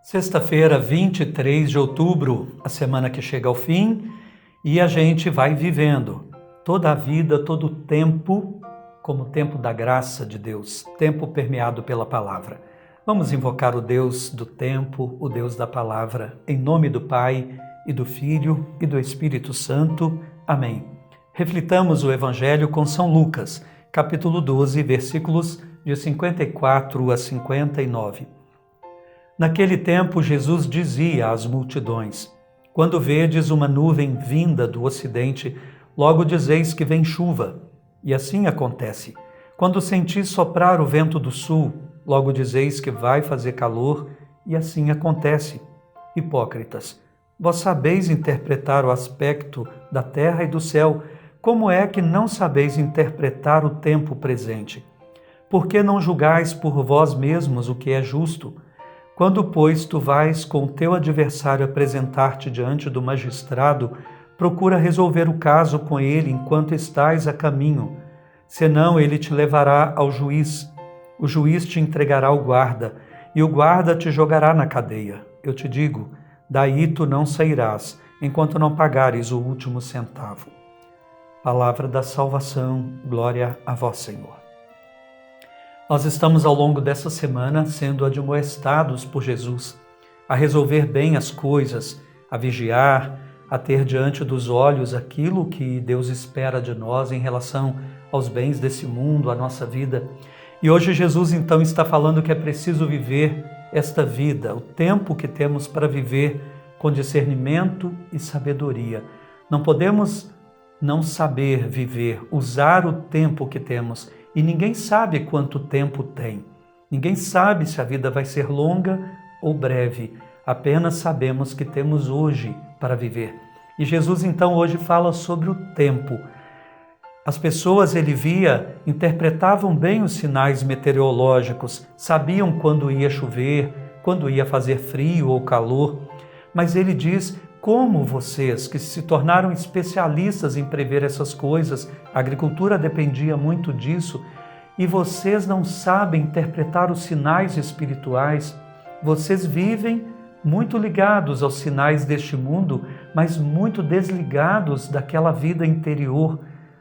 Sexta-feira, 23 de outubro, a semana que chega ao fim, e a gente vai vivendo toda a vida, todo o tempo, como o tempo da graça de Deus, tempo permeado pela palavra. Vamos invocar o Deus do tempo, o Deus da palavra, em nome do Pai, e do Filho, e do Espírito Santo. Amém. Reflitamos o Evangelho com São Lucas, capítulo 12, versículos de 54 a 59. Naquele tempo, Jesus dizia às multidões: quando vedes uma nuvem vinda do ocidente, logo dizeis que vem chuva. E assim acontece. Quando sentis soprar o vento do sul, logo dizeis que vai fazer calor, e assim acontece. Hipócritas, vós sabeis interpretar o aspecto da terra e do céu, como é que não sabeis interpretar o tempo presente? Por que não julgais por vós mesmos o que é justo? Quando, pois, tu vais com o teu adversário apresentar-te diante do magistrado, procura resolver o caso com ele enquanto estás a caminho. Senão ele te levará ao juiz. O juiz te entregará ao guarda, e o guarda te jogará na cadeia. Eu te digo, daí tu não sairás, enquanto não pagares o último centavo. Palavra da salvação, glória a vós, Senhor. Nós estamos ao longo dessa semana sendo admoestados por Jesus a resolver bem as coisas, a vigiar, a ter diante dos olhos aquilo que Deus espera de nós em relação aos bens desse mundo, à nossa vida. E hoje Jesus então está falando que é preciso viver esta vida, o tempo que temos para viver com discernimento e sabedoria. Não podemos não saber viver, usar o tempo que temos. E ninguém sabe quanto tempo tem. Ninguém sabe se a vida vai ser longa ou breve. Apenas sabemos que temos hoje para viver. E Jesus então hoje fala sobre o tempo. As pessoas, ele via, interpretavam bem os sinais meteorológicos, sabiam quando ia chover, quando ia fazer frio ou calor. Mas ele diz: como vocês, que se tornaram especialistas em prever essas coisas, a agricultura dependia muito disso, e vocês não sabem interpretar os sinais espirituais, vocês vivem muito ligados aos sinais deste mundo, mas muito desligados daquela vida interior.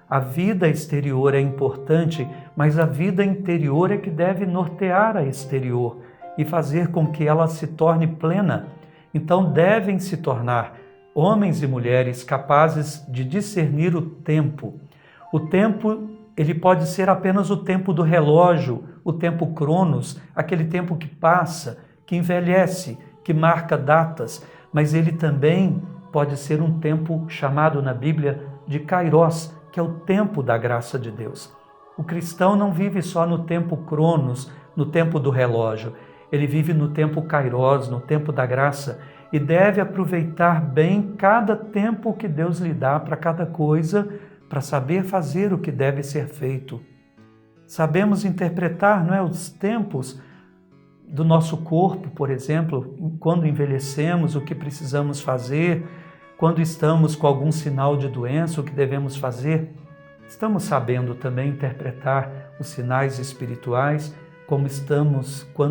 A vida exterior é importante, mas a vida interior é que deve nortear a exterior e fazer com que ela se torne plena. Então devem se tornar homens e mulheres capazes de discernir o tempo. O tempo, ele pode ser apenas o tempo do relógio, o tempo cronos, aquele tempo que passa, que envelhece, que marca datas, mas ele também pode ser um tempo chamado na Bíblia de Kairos, que é o tempo da graça de Deus. O cristão não vive só no tempo cronos, no tempo do relógio. Ele vive no tempo Kairos, no tempo da graça, e deve aproveitar bem cada tempo que Deus lhe dá para cada coisa, para saber fazer o que deve ser feito. Sabemos interpretar, não é, os tempos do nosso corpo, por exemplo, quando envelhecemos, o que precisamos fazer, quando estamos com algum sinal de doença, o que devemos fazer. Estamos sabendo também interpretar os sinais espirituais, quando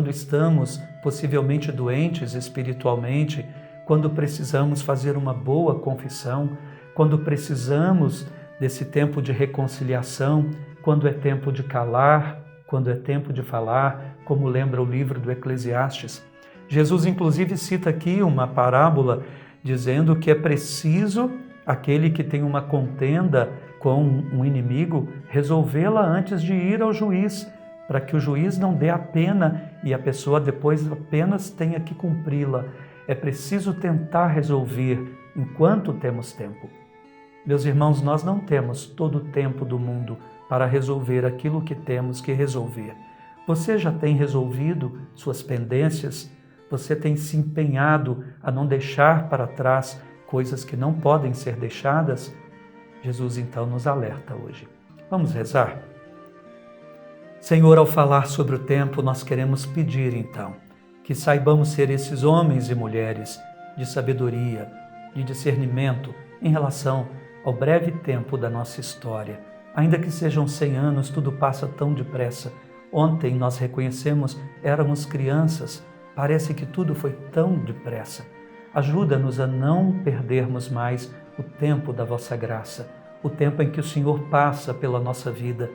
estamos possivelmente doentes espiritualmente, quando precisamos fazer uma boa confissão, quando precisamos desse tempo de reconciliação, quando é tempo de calar, quando é tempo de falar, como lembra o livro do Eclesiastes. Jesus, inclusive, cita aqui uma parábola dizendo que é preciso aquele que tem uma contenda com um inimigo resolvê-la antes de ir ao juiz, para que o juiz não dê a pena e a pessoa depois apenas tenha que cumpri-la. É preciso tentar resolver enquanto temos tempo. Meus irmãos, nós não temos todo o tempo do mundo para resolver aquilo que temos que resolver. Você já tem resolvido suas pendências? Você tem se empenhado a não deixar para trás coisas que não podem ser deixadas? Jesus então nos alerta hoje. Vamos rezar? Senhor, ao falar sobre o tempo, nós queremos pedir, então, que saibamos ser esses homens e mulheres de sabedoria, de discernimento em relação ao breve tempo da nossa história. Ainda que sejam 100 anos, tudo passa tão depressa. Ontem nós reconhecemos, éramos crianças. Parece que tudo foi tão depressa. Ajuda-nos a não perdermos mais o tempo da vossa graça, o tempo em que o Senhor passa pela nossa vida,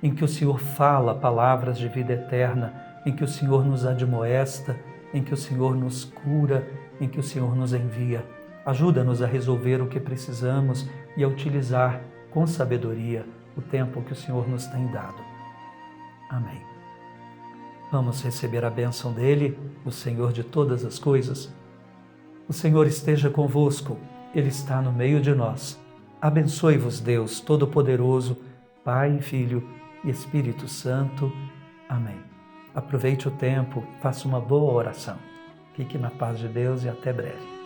em que o Senhor fala palavras de vida eterna, em que o Senhor nos admoesta, em que o Senhor nos cura, em que o Senhor nos envia. Ajuda-nos a resolver o que precisamos e a utilizar com sabedoria o tempo que o Senhor nos tem dado. Amém. Vamos receber a bênção dele, o Senhor de todas as coisas. O Senhor esteja convosco, Ele está no meio de nós. Abençoe-vos, Deus Todo-Poderoso, Pai, Filho e Espírito Santo. Amém. Aproveite o tempo, faça uma boa oração. Fique na paz de Deus e até breve.